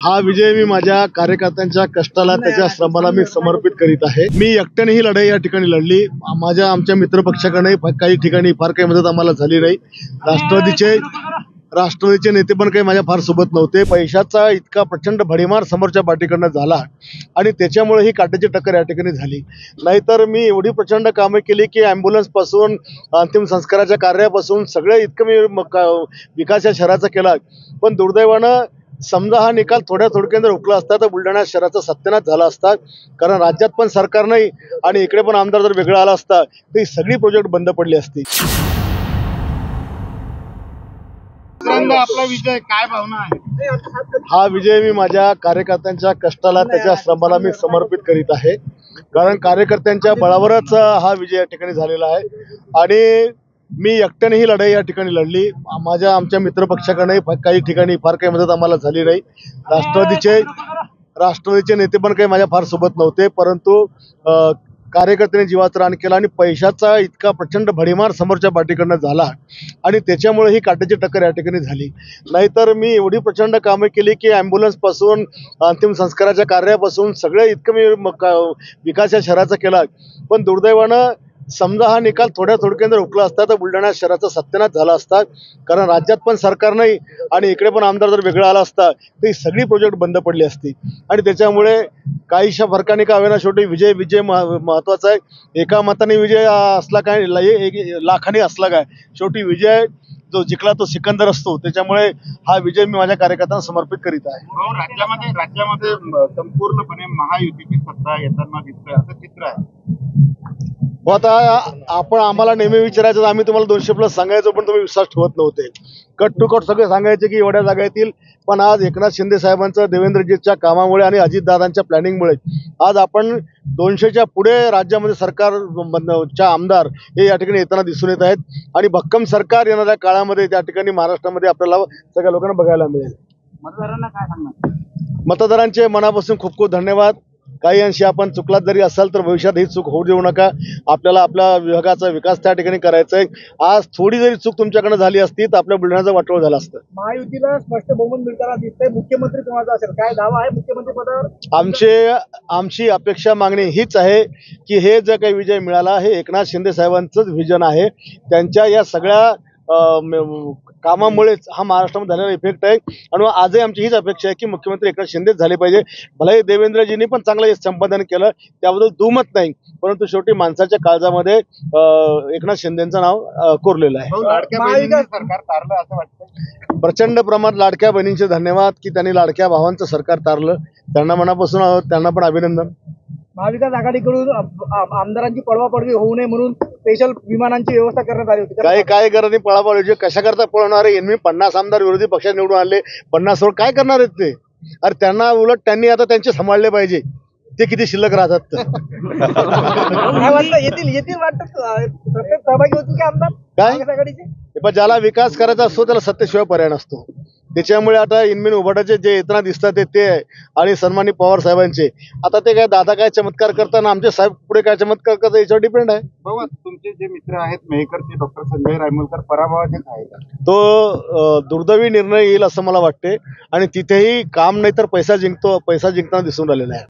हा विजय मी माझ्या कार्यकर्त्यांच्या कष्टाला त्याच्या श्रमाला मी समर्पित करीत आहे। मी एकट्याने ही लढाई या ठिकाणी लढली। आमच्या मित्रपक्षाकडे काही ठिकाणी फार काही मदत आम्हाला झाली नाही। राष्ट्रवादीचे नेते पण काही माझ्या फार सोबत नव्हते। पैशाचा इतका प्रचंड भडीमार समोरच्या पार्टीकडनं झाला आणि त्याच्यामुळे ही काट्याची टक्कर या ठिकाणी झाली। नाहीतर मी एवढी प्रचंड कामे केली की ॲम्ब्युलन्स पासून अंतिम संस्काराच्या कार्यापासून सगळे इतकं मी विकास या शहराचा केला। पण दुर्दैवानं समजा हा निकाल थोडक्यात रोखला असता तर बुलढाणा शहराचा सत्यानाश झाला असता। कारण राज्यात पण सरकार नाही आणि इकडे पण आमदार जर वेगळा आला असता तर ही सगळी प्रोजेक्ट बंद पडली असती। आपला विजय काय भावना आहे? हा विजय मी माझ्या कार्यकर्त्यांच्या कष्टाला त्याच्या श्रमाला मी समर्पित करीत आहे। कारण कार्यकर्त्यांच्या बळावरच हा विजय या ठिकाणी झालेला आहे आणि मी एकट्याने ही लढाई या ठिकाणी लढली। आमच्या मित्रपक्षाकडे काही ठिकाणी फार काही मदत आम्हाला झाली नाही। राष्ट्रवादीचे नेते पण काही माझ्या फार सोबत नव्हते, परंतु कार्यकर्त्यांनी जीवाचं रान केलं आणि पैशाचा इतका प्रचंड भडीमार समोरच्या पार्टीकडनं झाला आणि त्याच्यामुळे ही काट्याची टक्कर या ठिकाणी झाली। नाहीतर मी एवढी प्रचंड कामे केली की ॲम्ब्युलन्स पासून अंतिम संस्काराच्या कार्यापासून सगळे इतकं मी विकास या शहराचा केला। पण दुर्दैवानं समजा हा निकाल थोडक्यात रोखला असता तर बुलढाणा शहराचा सत्यानाश झाला असता। कारण राज्यात पण सरकार नाही आणि इकडे पण आमदार जर वेगळा आला असता तर ही सगळी प्रोजेक्ट बंद पडली असती आणि त्याच्यामुळे काहीशा फरकाने का होईना शेवटी विजय महत्वाचा आहे। एका मताने विजय असला काय, लाखाने असला काय, शेवटी विजय जो जिंकला तो सिकंदर असतो। त्याच्यामुळे हा विजय मी माझ्या कार्यकर्त्यांना समर्पित करीत आहे। राज्यामध्ये संपूर्णपणे महायुतीची सत्ता येताना दिसतंय असं चित्र आहे। आता आम्हाला नेहमी विचारायचं, आम्ही तुम्हाला 200+ सांगायचो पण तुम्ही विश्वास ठेवत नव्हते। कट टू कट सगळे सांगायचे की एवढ्या जागा येतील, पण आज एकनाथ शिंदे साहेबांचं, देवेंद्रजीच्या कामामुळे आणि अजितदादांच्या प्लॅनिंगमुळे आज आपण 200च्या पुढे राज्यामध्ये सरकारच्या आमदार हे या ठिकाणी येताना दिसून येत आहेत आणि भक्कम सरकार येणाऱ्या काळामध्ये त्या ठिकाणी महाराष्ट्रामध्ये आपल्याला सगळ्या लोकांना बघायला मिळेल। मतदारांना काय सांगणार? मतदारांचे मनापासून खूप खूप धन्यवाद। काही अंशी आपण चुकलात जरी असाल तर भविष्यात ही चूक होऊ देऊ नका। आपल्याला आपल्या विभागाचा विकास त्या ठिकाणी करायचा आहे। आज थोडी जरी चूक तुमच्याकडनं झाली असती तर आपल्या बुलढाण्याचं वाटोळ झालं असतं। महायुतीला स्पष्ट बहुमत मिळताना दिसतंय, मुख्यमंत्री कोणाचा असेल, काय दावा आहे मुख्यमंत्री पदावर? आमची अपेक्षा मागणी हीच आहे की हे जे काही विजय मिळाला हे एकनाथ शिंदे साहेबांचंच विजन आहे। त्यांच्या या सगळ्या कामामुळेच हा महाराष्ट्रामध्ये झालेला इफेक्ट आहे आणि आजही आमची हीच अपेक्षा आहे की मुख्यमंत्री एकनाथ शिंदेच झाले पाहिजे। भलेही देवेंद्रजींनी पण चांगलं संपादन केलं, त्याबद्दल दुमत नाही, परंतु शेवटी माणसाच्या काळजामध्ये एकनाथ शिंदेचं नाव कोरलेलं आहे। सरकार तारलं असं वाटतं? प्रचंड प्रमाणात लाडक्या बहिणींचे धन्यवाद की त्यांनी लाडक्या भावांचं सरकार तारलं। त्यांना मनापासून त्यांना पण अभिनंदन। महाविकास आघाडीकडून आमदारांची पळवापळवी होऊ नये म्हणून स्पेशल विमानांची व्यवस्था करण्यात आली होती। काय गरज नाही पळापळवीची, कशा करता पळवणार आहे? यांनी 50 आमदार विरोधी पक्षात निवडून आणले, 50 वर काय करणार आहेत ते? अरे त्यांना उलट त्यांनी आता त्यांचे सांभाळले पाहिजे, ते किती शिल्लक राहतात। काय वाटतं, येतील वाटतं सत्तेत सहभागी होतील की आमदार महाविकास आघाडीचे? पण ज्याला विकास करायचा असतो त्याला सत्तेशिवाय पर्याय नसतो। त्याच्यामुळे आता इनमिन उभाटाचे जे येताना दिसतात ते आणि सन्माननीय पवार साहेबांचे, आता ते काय दादा काय चमत्कार करताना आमचे साहेब पुढे काय चमत्कार करतात याच्यावर डिपेंड आहे। बाबा तुमचे जे मित्र आहेत मेहकरचे डॉक्टर संजय रायमोलकर पराभवाचे आहे का? तो दुर्दैवी निर्णय येईल असं मला वाटते आणि तिथेही काम नाही तर पैसा जिंकताना दिसून राहिलेला आहे।